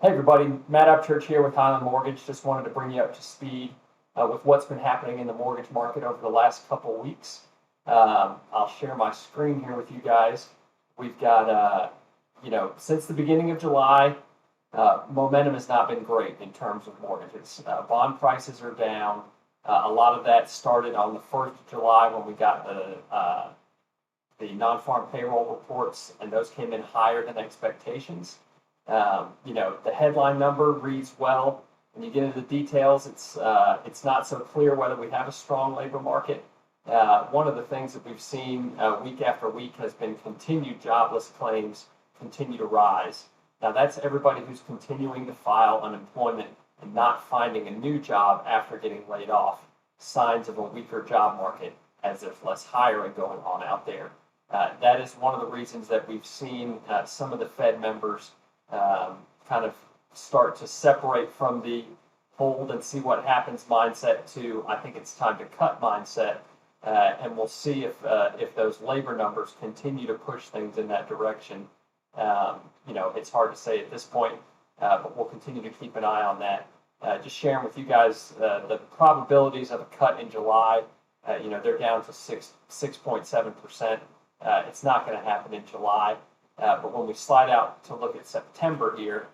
Hey everybody, Matt Upchurch here with Highland Mortgage. Just wanted to bring you up to speed with what's been happening in the mortgage market over the last couple weeks. I'll share my screen here with you guys. We've got, since the beginning of July, momentum has not been great in terms of mortgages. Bond prices are down. A lot of that started on the 1st of July when we got the non-farm payroll reports, and those came in higher than expectations. The headline number reads well. When you get into the details, it's not so clear whether we have a strong labor market. One of the things that we've seen week after week has been continued jobless claims continue to rise. Now that's everybody who's continuing to file unemployment and not finding a new job after getting laid off. Signs of a weaker job market as there's less hiring going on out there. That is one of the reasons that we've seen some of the Fed members kind of start to separate from the hold and see what happens mindset to I think it's time to cut mindset, and we'll see if those labor numbers continue to push things in that direction. It's hard to say at this point, but we'll continue to keep an eye on that. Just sharing with you guys the probabilities of a cut in July. They're down to 6.7%. It's not going to happen in July. But when we slide out to look at September here,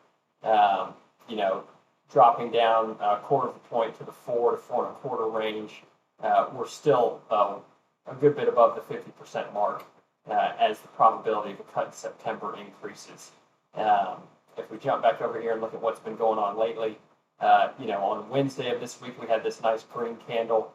dropping down a quarter of a point to the 4 to 4.25 range, we're still a good bit above the 50% mark as the probability of a cut in September increases. If we jump back over here and look at what's been going on lately, on Wednesday of this week we had this nice green candle.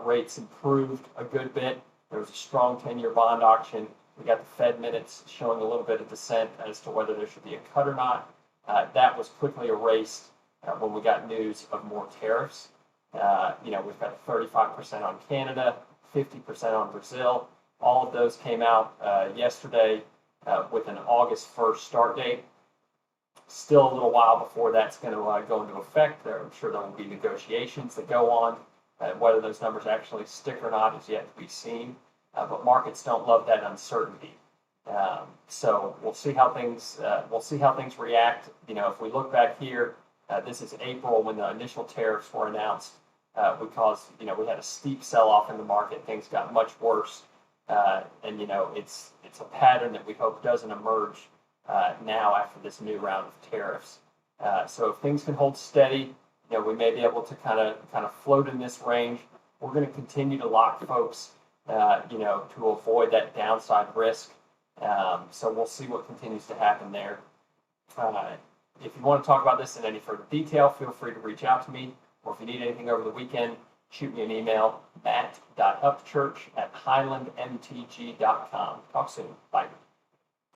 Rates improved a good bit. There was a strong 10-year bond auction. We got the Fed minutes showing a little bit of dissent as to whether there should be a cut or not. That was quickly erased when we got news of more tariffs. We've got 35% on Canada, 50% on Brazil. All of those came out yesterday with an August 1st start date. Still a little while before that's going to go into effect. I'm sure there will be negotiations that go on. Whether those numbers actually stick or not is yet to be seen. But markets don't love that uncertainty. So we'll see how things react. If we look back here, this is April when the initial tariffs were announced. We had a steep sell-off in the market. Things got much worse, and it's a pattern that we hope doesn't emerge now after this new round of tariffs. So if things can hold steady, we may be able to kind of float in this range. We're going to continue to lock folks, to avoid that downside risk. So we'll see what continues to happen there. If you want to talk about this in any further detail, feel free to reach out to me. Or if you need anything over the weekend, shoot me an email, matt.upchurch@highlandmtg.com. Talk soon. Bye.